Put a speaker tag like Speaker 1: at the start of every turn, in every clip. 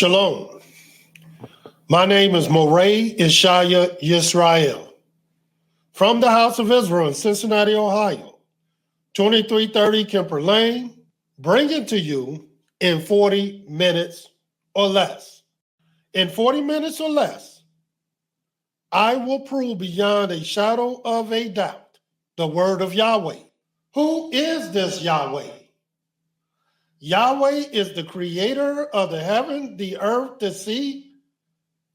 Speaker 1: Shalom. My name is MOREH ISHIYAH Yisrael from the House of Israel in Cincinnati, Ohio, 2330 Kemper Lane, bringing to you in 40 minutes or less. In 40 minutes or less, I will prove beyond a shadow of a doubt the word of Yahweh. Who is this Yahweh? Yahweh is the creator of the heaven, the earth, the sea,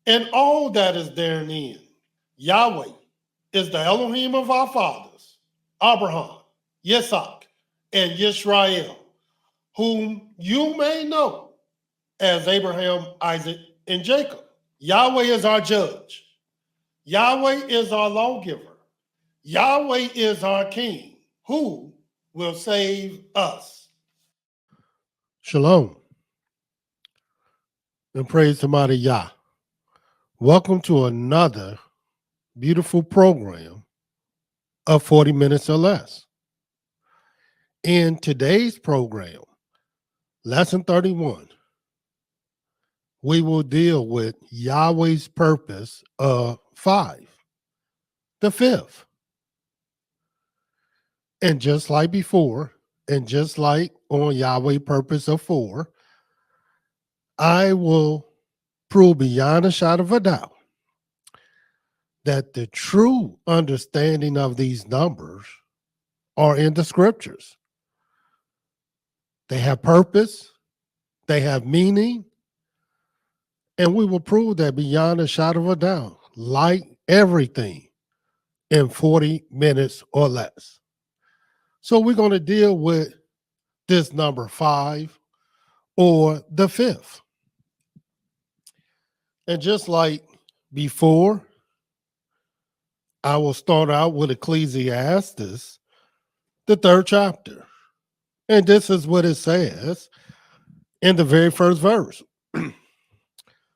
Speaker 1: and all that is therein. Yahweh is the Elohim of our fathers, Abraham, Yitzhak, and Yisrael, whom you may know as Abraham, Isaac, and Jacob. Yahweh is our judge. Yahweh is our lawgiver. Yahweh is our king, who will save us. Shalom, and praise to Mighty Yah. Welcome to another beautiful program of 40 minutes or less. In today's program, Lesson 31, we will deal with Yahweh's purpose of 5, the 5th. And just like before, and just like on Yahweh's purpose of 4, I will prove beyond a shadow of a doubt that the true understanding of these numbers are in the scriptures. They have purpose, they have meaning, and we will prove that beyond a shadow of a doubt, like everything, in 40 minutes or less. So we're going to deal with this number 5, or the 5th. And just like before, I will start out with Ecclesiastes, the 3rd chapter. And this is what it says in the very first verse.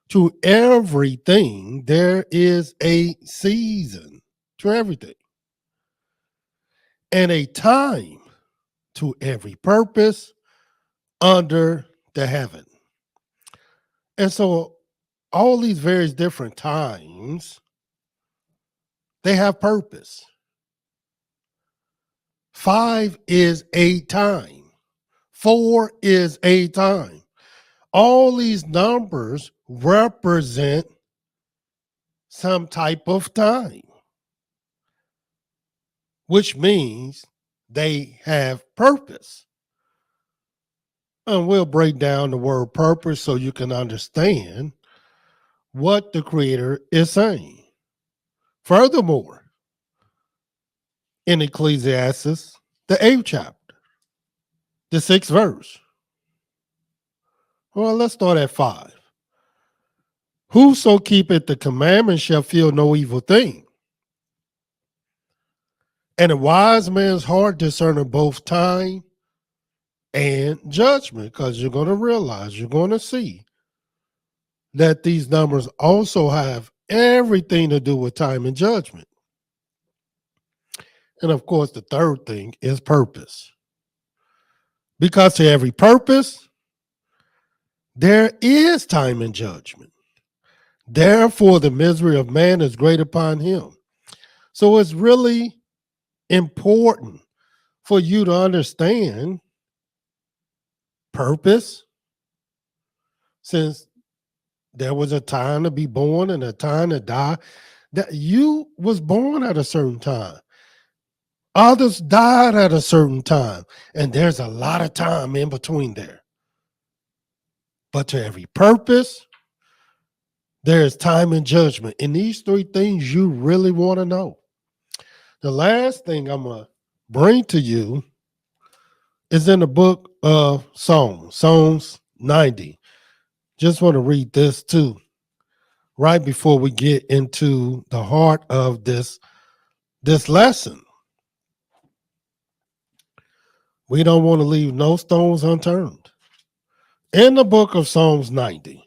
Speaker 1: To everything there is a season, to everything, and a time to every purpose under the heaven. And so all these various different times, they have purpose. 5 is a time. 4 is a time. All these numbers represent some type of time, which means they have purpose. And we'll break down the word purpose so you can understand what the Creator is saying. Furthermore, in Ecclesiastes, the 8th chapter, the 6th verse. Well, let's start at 5. Whoso keepeth the commandments shall feel no evil thing. And a wise man's heart discerneth both time and judgment, because you're going to realize, you're going to see that these numbers also have everything to do with time and judgment. And of course, the third thing is purpose. Because to every purpose, there is time and judgment. Therefore, the misery of man is great upon him. So it's really important for you to understand purpose, since there was a time to be born and a time to die. That you was born at a certain time. Others died at a certain time. And there's a lot of time in between there. But to every purpose, there is time and judgment. And these 3 things you really want to know. The last thing I'm going to bring to you is in the book of Psalms 90. Just want to read this too, right before we get into the heart of this lesson. We don't want to leave no stones unturned. In the book of Psalms 90,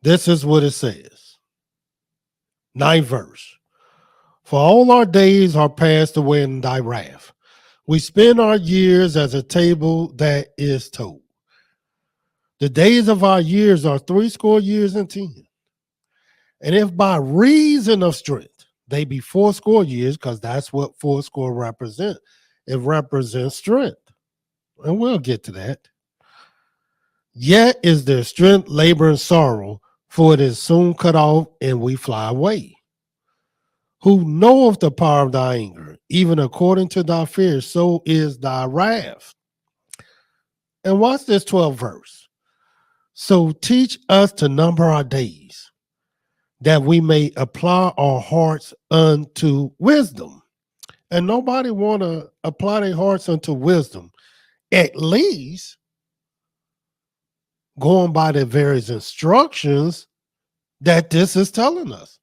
Speaker 1: this is what it says. 9th verse. For all our days are passed away in thy wrath. We spend our years as a table that is told. The days of our years are 80 and 10. And if by reason of strength they be 80 years, because that's what fourscore represent, it represents strength. And we'll get to that. Yet is their strength, labor, and sorrow, for it is soon cut off, and we fly away. Who knoweth the power of thy anger, even according to thy fear, so is thy wrath. And watch this 12th verse. So teach us to number our days, that we may apply our hearts unto wisdom. And nobody want to apply their hearts unto wisdom, at least going by the various instructions that this is telling us,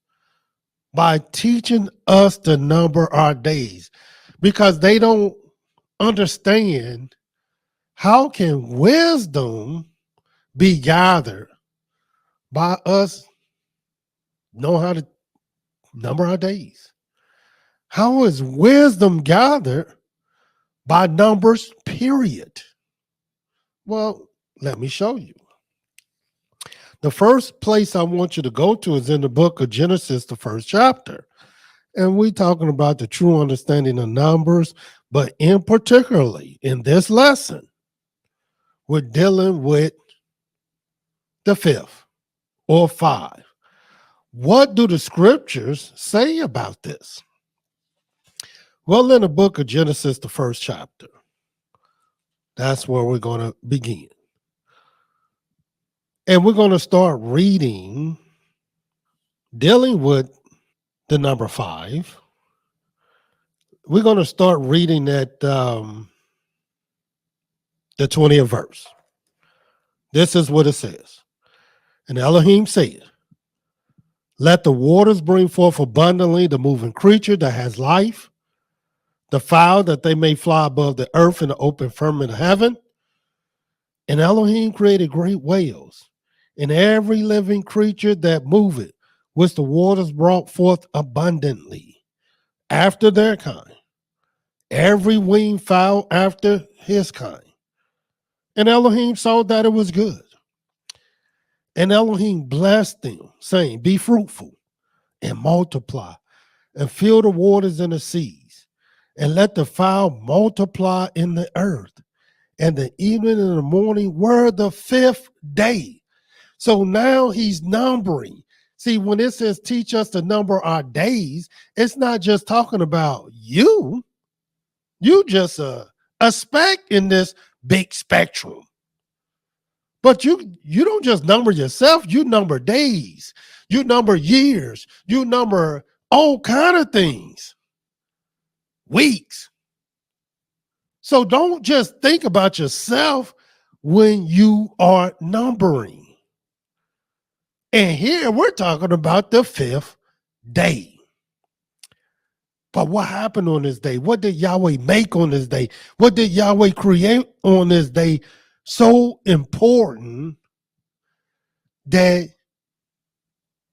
Speaker 1: by teaching us to number our days, because they don't understand how can wisdom be gathered by us know how to number our days. How is wisdom gathered by numbers, period? Well, let me show you. The first place I want you to go to is in the book of Genesis, the first chapter. And we're talking about the true understanding of numbers, but in particularly in this lesson, we're dealing with the fifth or five. What do the scriptures say about this? Well, in the book of Genesis, the first chapter, that's where we're going to begin. And we're going to start reading, dealing with the number 5. We're going to start reading at the 20th verse. This is what it says. And Elohim said, let the waters bring forth abundantly the moving creature that has life, the fowl that they may fly above the earth in the open firmament of heaven. And Elohim created great whales and every living creature that moveth, which the waters brought forth abundantly, after their kind, every winged fowl after his kind. And Elohim saw that it was good. And Elohim blessed them, saying, be fruitful and multiply, and fill the waters and the seas, and let the fowl multiply in the earth. And the evening and the morning were the 5th day. So now he's numbering. See, when it says teach us to number our days, it's not just talking about you. You just a speck in this big spectrum. But you don't just number yourself, you number days, you number years, you number all kind of things, weeks. So don't just think about yourself when you are numbering. And here we're talking about the 5th day. But what happened on this day? What did Yahweh make on this day? What did Yahweh create on this day? So important that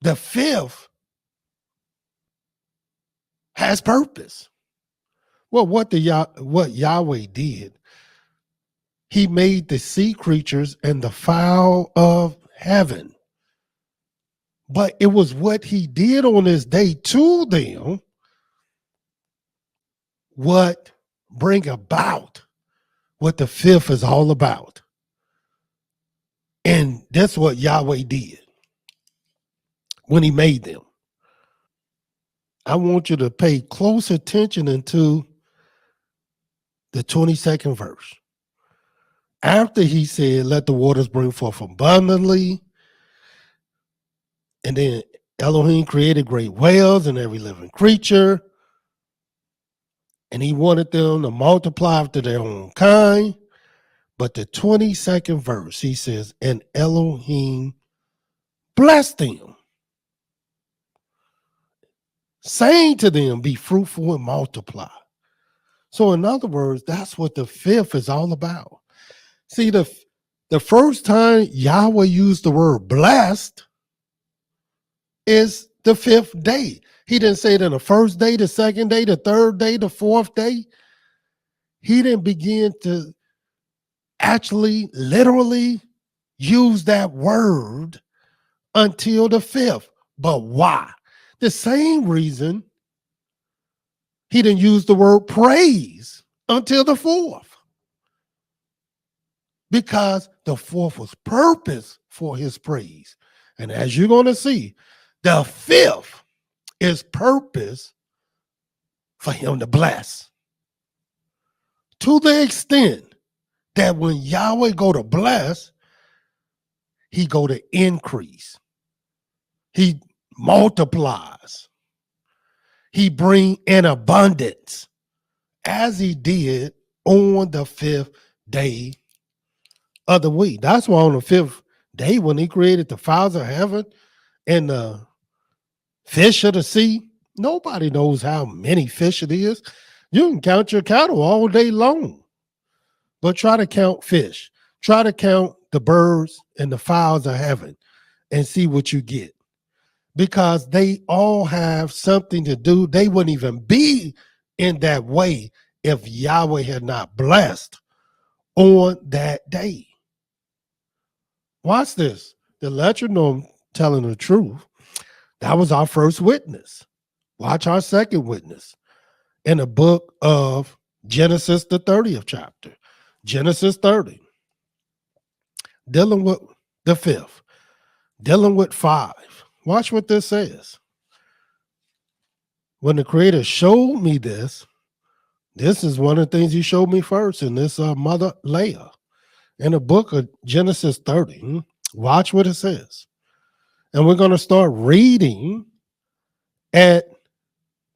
Speaker 1: the 5th has purpose. Well, what Yahweh did, he made the sea creatures and the fowl of heaven. But it was what he did on this day to them what bring about what the 5th is all about. And that's what Yahweh did when he made them. I want you to pay close attention into the 22nd verse. After he said, let the waters bring forth abundantly, and then Elohim created great whales and every living creature, and he wanted them to multiply after their own kind. But the 22nd verse, he says, and Elohim blessed them, saying to them, be fruitful and multiply. So in other words, that's what the 5th is all about. See, the first time Yahweh used the word blessed is the 5th day. He didn't say it in the first day, the second day, the third day, the 4th day. He didn't begin to actually, literally use that word until the fifth. But why? The same reason he didn't use the word praise until the fourth. Because the fourth was purpose for his praise. And as you're going to see, the fifth is purpose for him to bless. To the extent that when Yahweh go to bless, he go to increase. He multiplies. He bring in abundance as he did on the fifth day of the week. That's why on the fifth day, when he created the fowls of heaven and the fish of the sea, nobody knows how many fish it is. You can count your cattle all day long, but try to count fish. Try to count the birds and the fowls of heaven and see what you get. Because they all have something to do. They wouldn't even be in that way if Yahweh had not blessed on that day. Watch this. To let you know I'm telling the truth, that was our first witness. Watch our second witness in the book of Genesis, the 30th chapter. Genesis 30. Dealing with the fifth. Dealing with 5. Watch what this says. When the Creator showed me this is one of the things he showed me first in this mother Leah. In the book of Genesis 30. Watch what it says. And we're going to start reading at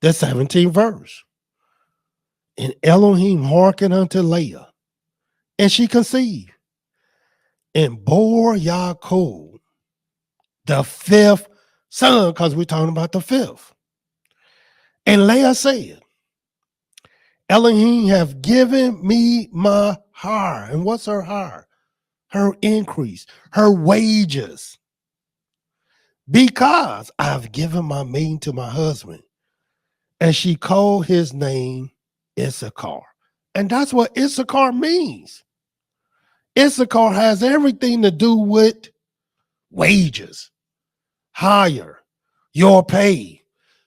Speaker 1: the 17th verse. And Elohim hearkened unto Leah, and she conceived, and bore Yaakov the fifth son, because we're talking about the fifth. And Leah said, Elohim have given me my hire. And what's her hire? Her increase, her wages. Because I've given my maiden to my husband. And she called his name Issachar. And that's what Issachar means. Issachar has everything to do with wages, hire, your pay,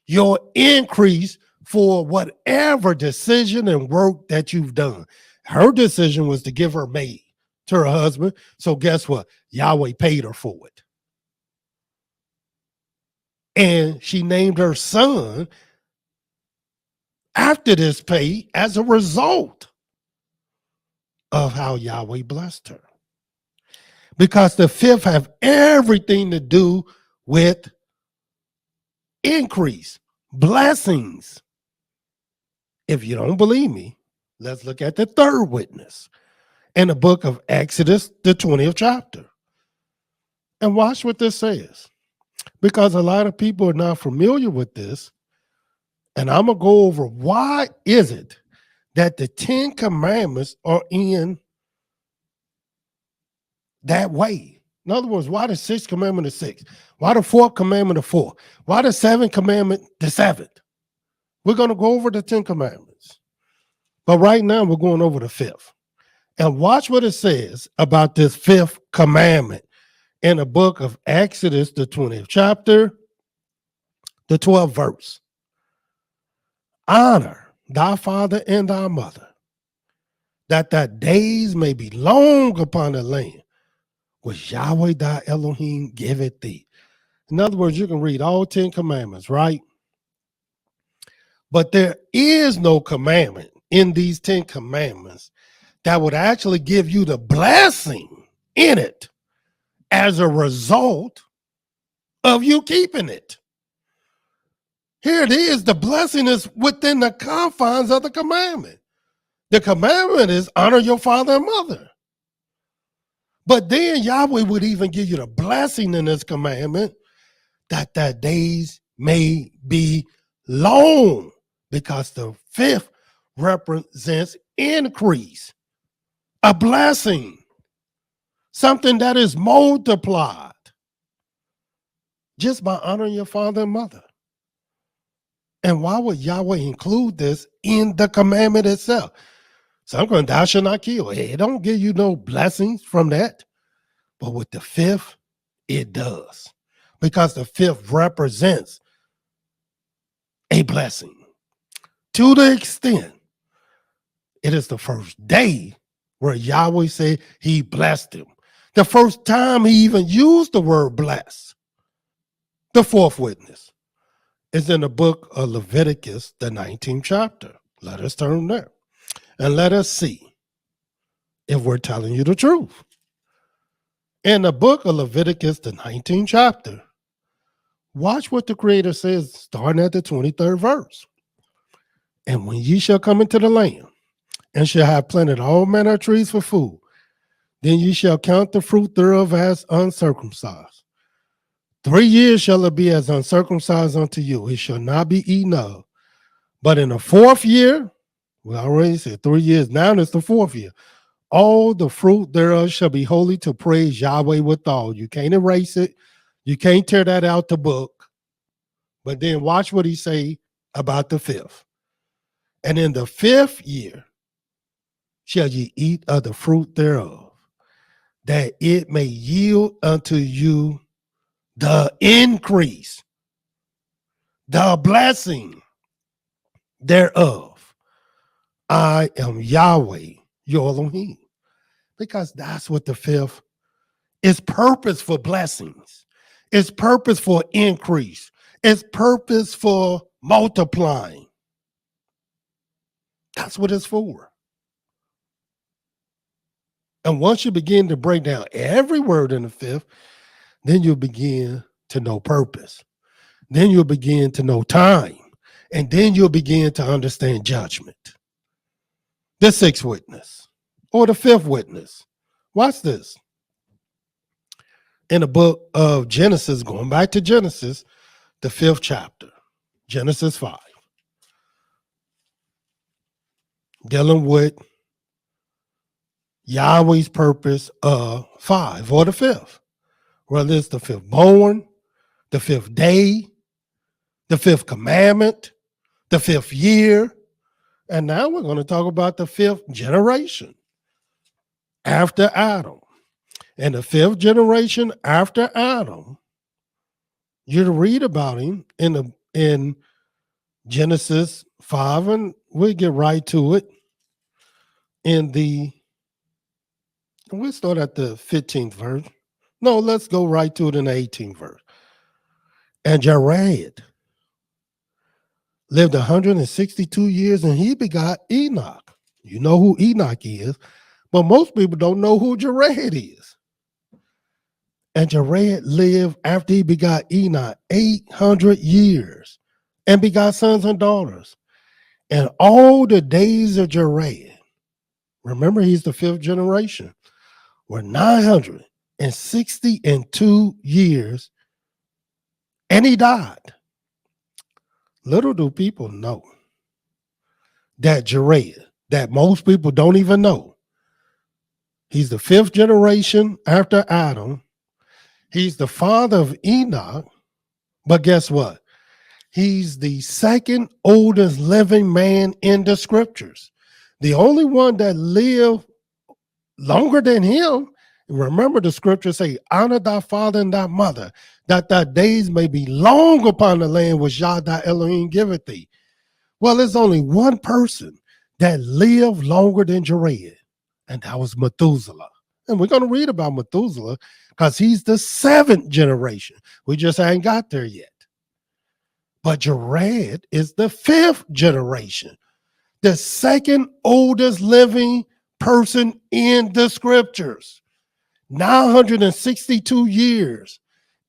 Speaker 1: your increase for whatever decision and work that you've done. Her decision was to give her maid to her husband. So guess what? Yahweh paid her for it. And she named her son after this pay as a result of how Yahweh blessed her. Because the fifth have everything to do with increase, blessings. If you don't believe me, let's look at the third witness in the book of Exodus, the 20th chapter. And watch what this says. Because a lot of people are not familiar with this. And I'm going to go over why is it that the 10 commandments are in that way. In other words, why the sixth commandment is 6? Why the fourth commandment is 4? Why the seventh commandment the 7th? We're going to go over the 10 commandments. But right now we're going over the 5th. And watch what it says about this 5th commandment in the book of Exodus, the 20th chapter, the 12th verse. Honor thy father and thy mother, that thy days may be long upon the land which Yahweh thy Elohim giveth thee. In other words, you can read all 10 commandments, right? But there is no commandment in these 10 commandments that would actually give you the blessing in it as a result of you keeping it. Here it is. The blessing is within the confines of the commandment. The commandment is honor your father and mother. But then Yahweh would even give you the blessing in this commandment that thy days may be long, because the 5th represents increase, a blessing, something that is multiplied just by honoring your father and mother. And why would Yahweh include this in the commandment itself? Some going, thou shalt not kill. Hey, it don't give you no blessings from that. But with the fifth, it does. Because the fifth represents a blessing. To the extent it is the first day where Yahweh said he blessed him. The first time he even used the word bless. The fourth witness is in the book of Leviticus, the 19th chapter. Let us turn there and let us see if we're telling you the truth. In the book of Leviticus, the 19th chapter, watch what the Creator says, starting at the 23rd verse. And when ye shall come into the land, and shall have planted all manner of trees for food, then ye shall count the fruit thereof as uncircumcised. 3 years shall it be as uncircumcised unto you. It shall not be eaten of. But in the fourth year, we already said 3 years, now it's the fourth year. All the fruit thereof shall be holy to praise Yahweh withal. You can't erase it. You can't tear that out the book. But then watch what he say about the fifth. And in the fifth year shall ye eat of the fruit thereof, that it may yield unto you the increase, the blessing thereof. I am Yahweh, your Elohim. Because that's what the fifth is, purpose for blessings. It's purpose for increase. It's purpose for multiplying. That's what it's for. And once you begin to break down every word in the fifth, then you'll begin to know purpose. Then you'll begin to know time. And then you'll begin to understand judgment. The sixth witness or the fifth witness. Watch this. In the book of Genesis, going back to Genesis, the fifth chapter, Genesis 5, dealing with Yahweh's purpose of 5 or the fifth. Whether it's the fifth born, the fifth day, the fifth commandment, the fifth year. And now we're going to talk about the fifth generation after Adam. And the fifth generation after Adam, you read about him in Genesis 5, and we'll get right to it. We'll start at the 15th verse. No, let's go right to it in the 18th verse. And Jared lived 162 years, and he begot Enoch. You know who Enoch is, but most people don't know who Jared is. And Jared lived after he begot Enoch 800 years and begot sons and daughters. And all the days of Jared, remember he's the fifth generation, were 962 years, and he died. Little do people know that Jared, that most people don't even know, he's the fifth generation after Adam. He's the father of Enoch, but guess what? He's the second oldest living man in the scriptures. The only one that lived longer than him, remember the scriptures say, honor thy father and thy mother, that thy days may be long upon the land which Yah thy Elohim giveth thee. Well, there's only one person that lived longer than Jared, and that was Methuselah. And we're going to read about Methuselah because he's the seventh generation. We just ain't got there yet. But Jared is the fifth generation, the second oldest living person in the scriptures. 962 years.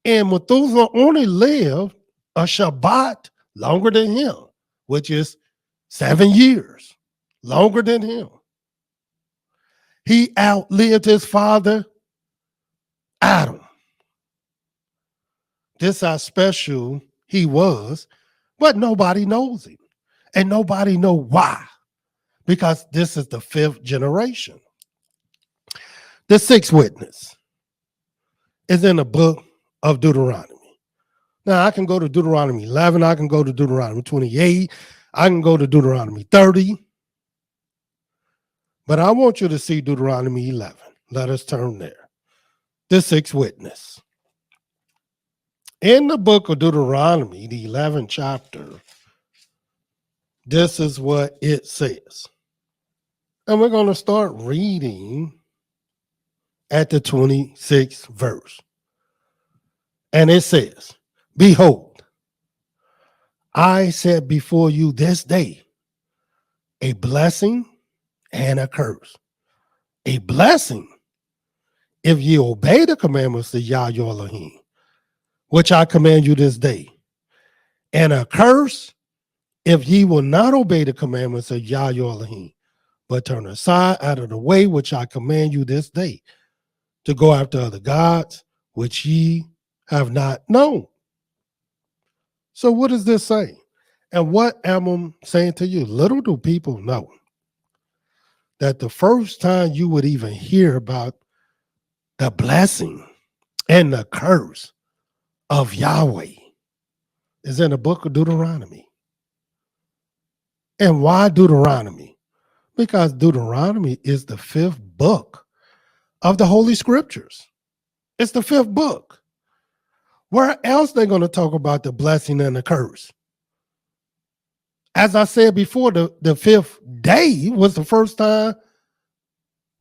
Speaker 1: And Methuselah only lived a Shabbat longer than him, which is 7 years, longer than him. He outlived his father, Adam. This how special he was, but nobody knows him. And nobody know why, because this is the fifth generation. The sixth witness is in the book of Deuteronomy. Now, I can go to Deuteronomy 11. I can go to Deuteronomy 28. I can go to Deuteronomy 30. But I want you to see Deuteronomy 11. Let us turn there. the sixth witness. In the book of Deuteronomy, the 11th chapter, this is what it says. And we're going to start reading at the 26th verse. And it says, behold, I set before you this day a blessing and a curse. A blessing if ye obey the commandments of Yah your Elohim, which I command you this day. And a curse if ye will not obey the commandments of Yah your Elohim, but turn aside out of the way which I command you this day, to go after other gods, which ye have not known. So what does this say? And what am I saying to you? Little do people know that the first time you would even hear about the blessing and the curse of Yahweh is in the book of Deuteronomy. And why Deuteronomy? Because Deuteronomy is the fifth book of the Holy Scriptures. It's the fifth book. Where else they're going to talk about the blessing and the curse? As I said before, the fifth day was the first time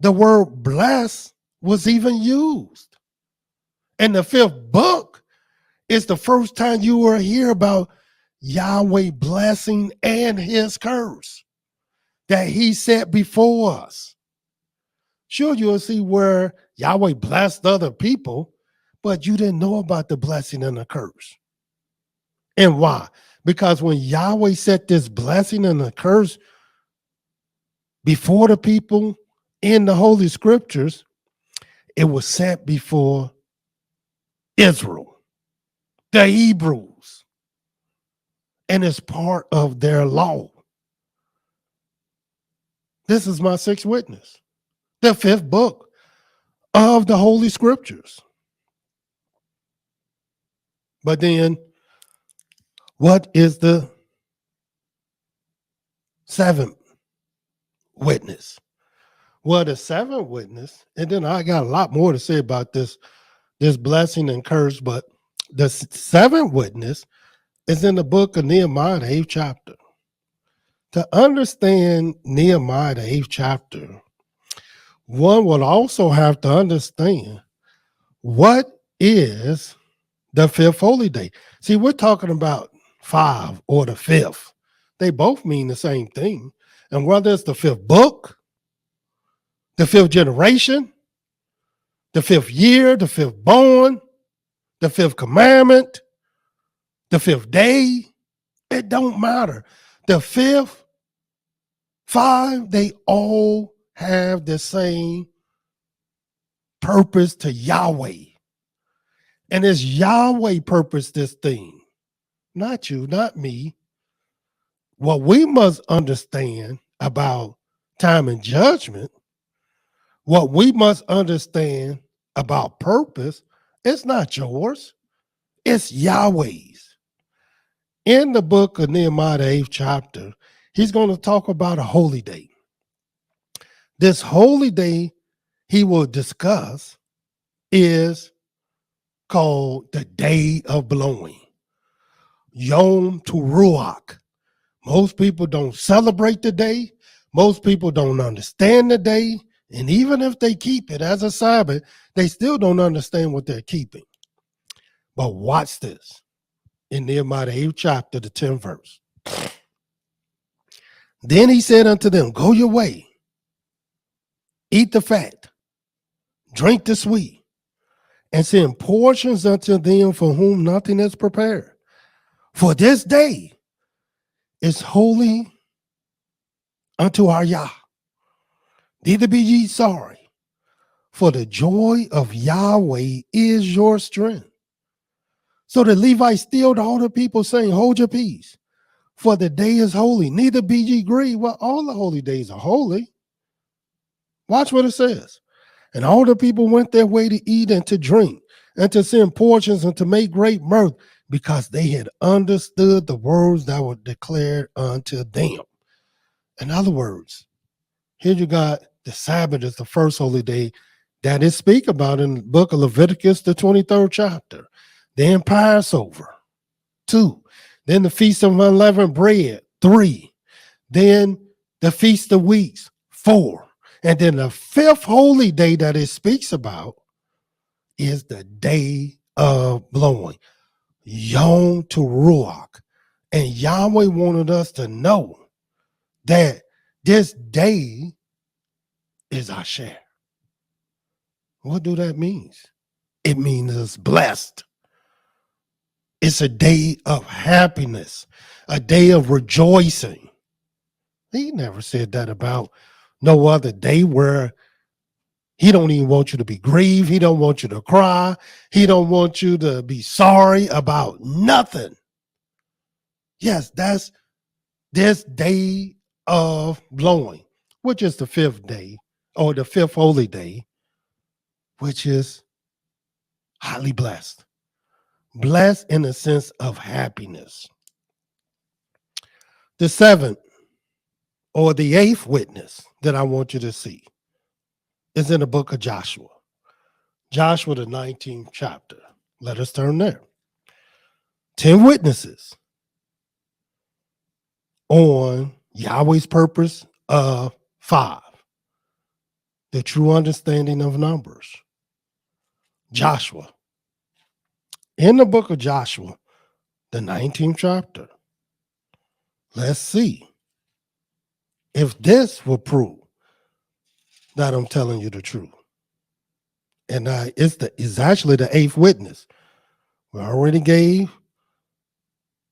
Speaker 1: the word bless was even used. And the fifth book is the first time you will hear about Yahweh blessing and his curse that he set before us. Sure, you'll see where Yahweh blessed other people, but you didn't know about the blessing and the curse. And why? Because when Yahweh set this blessing and the curse before the people in the Holy Scriptures, it was set before Israel, the Hebrews, and it's part of their law. This is my sixth witness, the fifth book of the Holy Scriptures. But then, what is the seventh witness? Well, the seventh witness, and then I got a lot more to say about this blessing and curse, but the seventh witness is in the book of Nehemiah, the 8th chapter. To understand Nehemiah, the 8th chapter, one will also have to understand what is the fifth holy day. See, we're talking about 5 or the fifth. They both mean the same thing. And whether it's the fifth book, the fifth generation, the fifth year, the fifth born, the fifth commandment, the fifth day, it don't matter. The fifth, 5, they all have the same purpose to Yahweh. And it's Yahweh purpose this thing, not you, not me. What we must understand about time and judgment, what we must understand about purpose, it's not yours, it's Yahweh's. In the book of Nehemiah, the 8th chapter, he's going to talk about a holy day. This holy day he will discuss is called the Day of Blowing, Yom Teruach. Most people don't celebrate the day. Most people don't understand the day. And even if they keep it as a Sabbath, they still don't understand what they're keeping. But watch this. In Nehemiah, the 8th chapter, the 10th verse. Then he said unto them, go your way, eat the fat, drink the sweet, and send portions unto them for whom nothing is prepared. For this day is holy unto our Yah. Neither be ye sorry, for the joy of Yahweh is your strength. So the Levites stilled all the people, saying, hold your peace, for the day is holy. Neither be ye grieved. Well, all the holy days are holy. Watch what it says. And all the people went their way to eat and to drink, and to send portions and to make great mirth, because they had understood the words that were declared unto them. In other words, here you got the Sabbath is the first holy day. that is speak about in the book of Leviticus, the 23rd chapter. Then Passover, 2. Then the Feast of Unleavened Bread, 3. Then the Feast of Weeks, 4. And then the 5th holy day that it speaks about is the day of blowing, Yom Teruach. And Yahweh wanted us to know that this day is Asher. What do that mean? It means it's blessed. It's a day of happiness, a day of rejoicing. He never said that about no other day where he don't even want you to be grieved. He don't want you to cry. He don't want you to be sorry about nothing. Yes, that's this day of blowing, which is the 5th day or the 5th holy day, which is highly blessed. Blessed in the sense of happiness. The 7th or the 8th witness that I want you to see is in the book of Joshua. Joshua, the 19th chapter. Let us turn there. 10 witnesses on Yahweh's purpose of 5. The true understanding of numbers. Joshua. In the book of Joshua, the 19th chapter. Let's see if this will prove that I'm telling you the truth. And it's actually the 8th witness. We already gave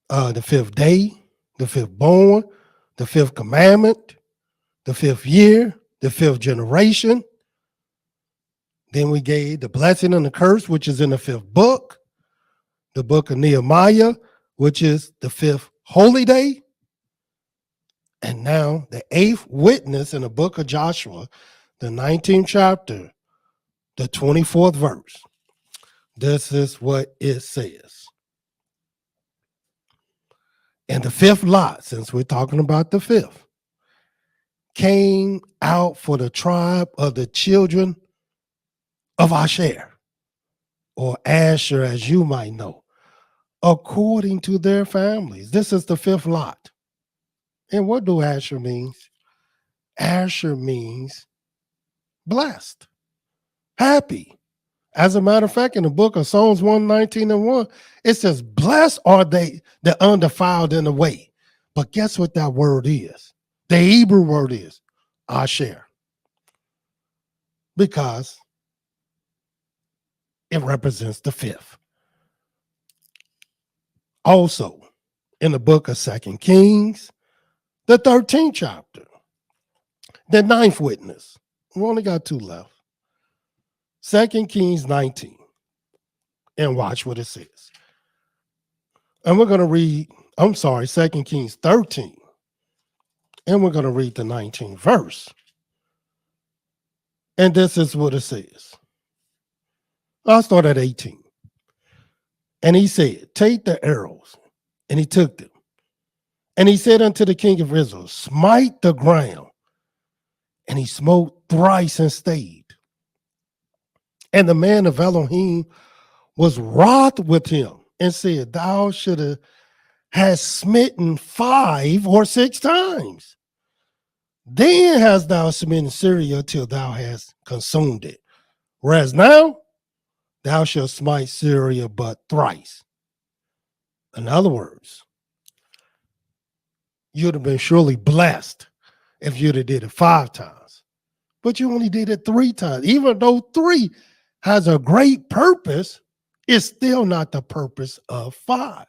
Speaker 1: the 5th day, the 5th born, the 5th commandment, the 5th year, the 5th generation. Then we gave the blessing and the curse, which is in the 5th book, the book of Nehemiah, which is the 5th holy day. And now the 8th witness in the book of Joshua, the 19th chapter, the 24th verse. This is what it says. And the 5th lot, since we're talking about the 5th, came out for the tribe of the children of Asher, or Asher, as you might know, according to their families. This is the 5th lot. And what do Asher means? Asher means blessed, happy. As a matter of fact, in the book of Psalms 119 and 1, it says, blessed are they the undefiled in the way. But guess what that word is? The Hebrew word is Asher. Because it represents the 5th. Also, in the book of 2 Kings, the 13th chapter, the 9th witness. We only got 2 left. 2 Kings 19. And watch what it says. And we're going to read, 2 Kings 13. And we're going to read the 19th verse. And this is what it says. I'll start at 18. And he said, take the arrows. And he took them. And he said unto the king of Israel, smite the ground. And he smote thrice and stayed. And the man of Elohim was wroth with him and said, thou should have smitten 5 or 6 times. Then hast thou smitten Syria till thou hast consumed it. Whereas now, thou shalt smite Syria but thrice. In other words, you'd have been surely blessed if you'd have did it 5 times. But you only did it 3 times. Even though 3 has a great purpose, it's still not the purpose of 5.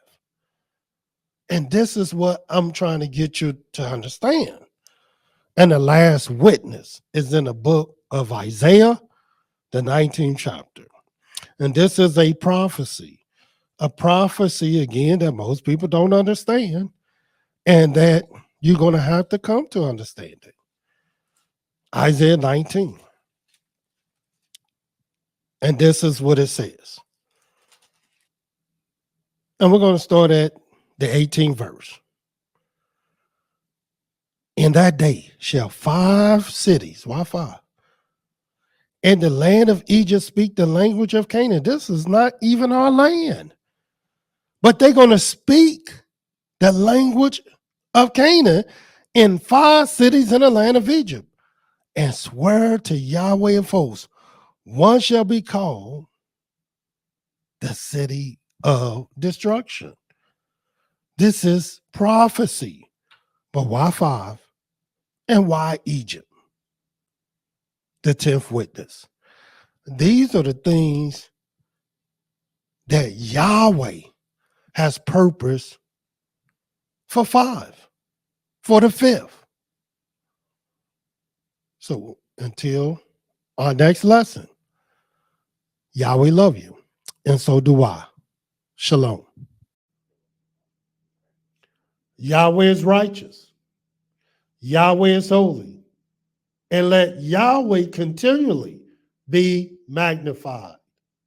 Speaker 1: And this is what I'm trying to get you to understand. And the last witness is in the book of Isaiah, the 19th chapter. And this is a prophecy again that most people don't understand, and that you're going to have to come to understand it. Isaiah 19. And this is what it says. And we're going to start at the 18th verse. In that day shall 5 cities, why 5? And the land of Egypt speak the language of Canaan. This is not even our land. But they're going to speak the language of Canaan in 5 cities in the land of Egypt and swear to Yahweh of hosts, one shall be called the city of destruction. This is prophecy. But why 5? And why Egypt? The 10th witness. These are the things that Yahweh has purpose for 5, for the 5th. So until our next lesson, Yahweh love you, and so do I. Shalom. Yahweh is righteous. Yahweh is holy. And let Yahweh continually be magnified.